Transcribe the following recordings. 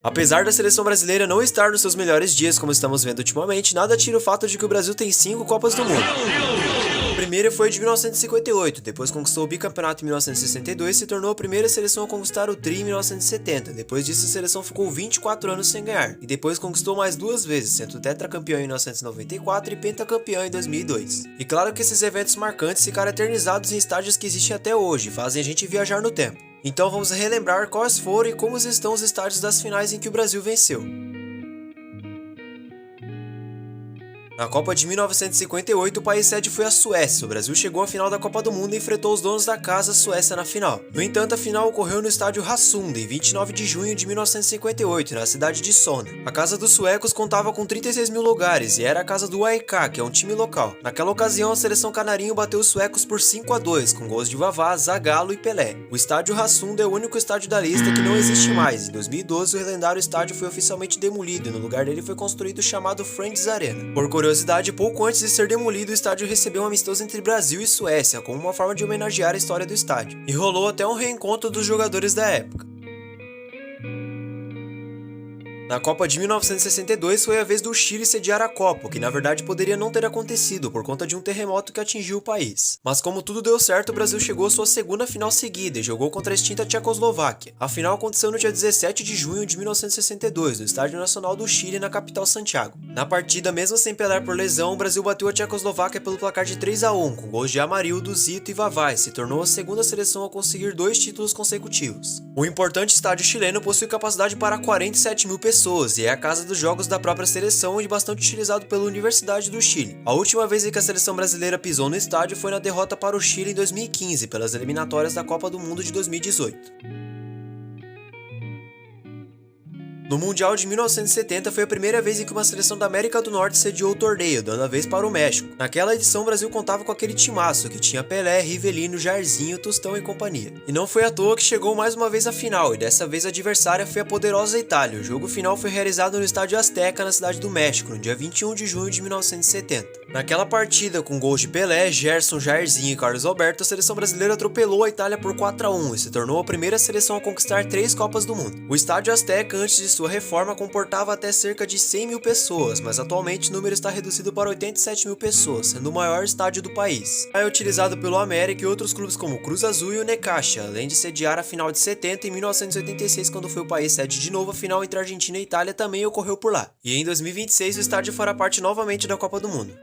Apesar da seleção brasileira não estar nos seus melhores dias, como estamos vendo ultimamente, nada tira o fato de que o Brasil tem 5 Copas do Mundo. A primeira foi de 1958, depois conquistou o bicampeonato em 1962 e se tornou a primeira seleção a conquistar o tri em 1970. Depois disso, a seleção ficou 24 anos sem ganhar, e depois conquistou mais 2 vezes, sendo tetracampeão em 1994 e pentacampeão em 2002. E claro que esses eventos marcantes ficaram eternizados em estádios que existem até hoje, fazem a gente viajar no tempo. Então vamos relembrar quais foram e como estão os estádios das finais em que o Brasil venceu. Na Copa de 1958, o país sede foi a Suécia. O Brasil chegou à final da Copa do Mundo e enfrentou os donos da casa, a Suécia, na final. No entanto, a final ocorreu no estádio Råsunda, em 29 de junho de 1958, na cidade de Solna. A casa dos suecos contava com 36 mil lugares e era a casa do AEK, que é um time local. Naquela ocasião, a seleção canarinho bateu os suecos por 5-2, com gols de Vavá, Zagallo e Pelé. O estádio Råsunda é o único estádio da lista que não existe mais. Em 2012, o lendário estádio foi oficialmente demolido e no lugar dele foi construído o chamado Friends Arena. Por curiosidade, pouco antes de ser demolido, o estádio recebeu um amistoso entre Brasil e Suécia, como uma forma de homenagear a história do estádio. E rolou até um reencontro dos jogadores da época. Na Copa de 1962 foi a vez do Chile sediar a Copa, o que na verdade poderia não ter acontecido por conta de um terremoto que atingiu o país. Mas como tudo deu certo, o Brasil chegou à sua segunda final seguida e jogou contra a extinta Tchecoslováquia. A final aconteceu no dia 17 de junho de 1962, no Estádio Nacional do Chile, na capital Santiago. Na partida, mesmo sem Pelé por lesão, o Brasil bateu a Tchecoslováquia pelo placar de 3-1, com gols de Amarildo, Zito e Vavá, e se tornou a segunda seleção a conseguir 2 títulos consecutivos. O importante estádio chileno possui capacidade para 47 mil pessoas, e é a casa dos jogos da própria seleção e bastante utilizado pela Universidade do Chile. A última vez em que a seleção brasileira pisou no estádio foi na derrota para o Chile em 2015, pelas eliminatórias da Copa do Mundo de 2018. No Mundial de 1970 foi a primeira vez em que uma seleção da América do Norte sediou o torneio, dando a vez para o México. Naquela edição, o Brasil contava com aquele timaço que tinha Pelé, Rivelino, Jairzinho, Tostão e companhia. E não foi à toa que chegou mais uma vez à final, e dessa vez a adversária foi a poderosa Itália. O jogo final foi realizado no Estádio Azteca, na cidade do México, no dia 21 de junho de 1970. Naquela partida, com gols de Pelé, Gerson, Jairzinho e Carlos Alberto, a seleção brasileira atropelou a Itália por 4-1 e se tornou a primeira seleção a conquistar 3 Copas do Mundo. O Estádio Azteca, antes de sua reforma, comportava até cerca de 100 mil pessoas, mas atualmente o número está reduzido para 87 mil pessoas, sendo o maior estádio do país. É utilizado pelo América e outros clubes como Cruz Azul e o Necaxa, além de sediar a final de 70 e 1986, quando foi o país sede de novo, a final entre Argentina e Itália também ocorreu por lá. E em 2026 o estádio fará parte novamente da Copa do Mundo.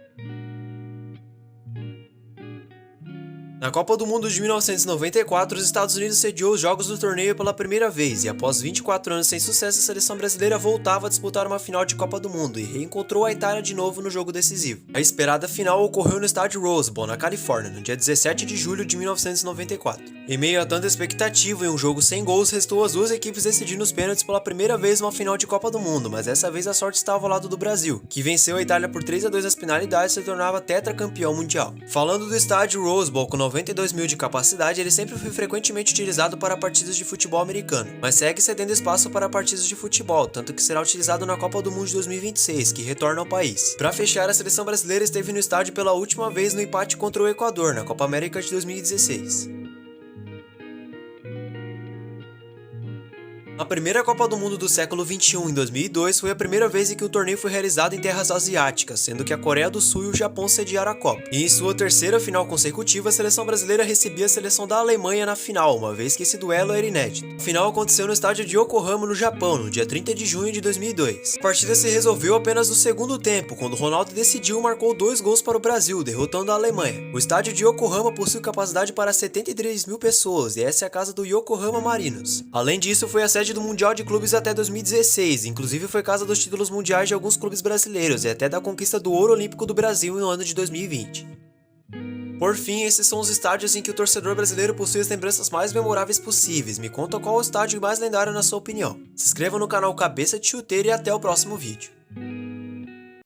Na Copa do Mundo de 1994, os Estados Unidos sediou os jogos do torneio pela primeira vez e após 24 anos sem sucesso, a seleção brasileira voltava a disputar uma final de Copa do Mundo e reencontrou a Itália de novo no jogo decisivo. A esperada final ocorreu no estádio Rose Bowl, na Califórnia, no dia 17 de julho de 1994. Em meio a tanta expectativa e um jogo sem gols, restou as duas equipes decidindo os pênaltis pela primeira vez numa final de Copa do Mundo, mas dessa vez a sorte estava ao lado do Brasil, que venceu a Itália por 3-2 nas penalidades e se tornava tetracampeão mundial. Falando do estádio Rose Bowl, com 92 mil de capacidade, ele sempre foi frequentemente utilizado para partidas de futebol americano, mas segue cedendo espaço para partidas de futebol, tanto que será utilizado na Copa do Mundo de 2026, que retorna ao país. Para fechar, a seleção brasileira esteve no estádio pela última vez no empate contra o Equador, na Copa América de 2016. A primeira Copa do Mundo do século XXI, em 2002, foi a primeira vez em que o torneio foi realizado em terras asiáticas, sendo que a Coreia do Sul e o Japão sediaram a Copa. E em sua terceira final consecutiva, a seleção brasileira recebia a seleção da Alemanha na final, uma vez que esse duelo era inédito. A final aconteceu no estádio de Yokohama, no Japão, no dia 30 de junho de 2002. A partida se resolveu apenas no segundo tempo, quando Ronaldo decidiu e marcou 2 gols para o Brasil, derrotando a Alemanha. O estádio de Yokohama possui capacidade para 73 mil pessoas, e essa é a casa do Yokohama Marinos. Além disso, foi a sede do Mundial de Clubes até 2016, inclusive foi casa dos títulos mundiais de alguns clubes brasileiros e até da conquista do ouro olímpico do Brasil no ano de 2020. Por fim, esses são os estádios em que o torcedor brasileiro possui as lembranças mais memoráveis possíveis. Me conta qual o estádio mais lendário na sua opinião. Se inscreva no canal Cabeça de Chuteiro e até o próximo vídeo.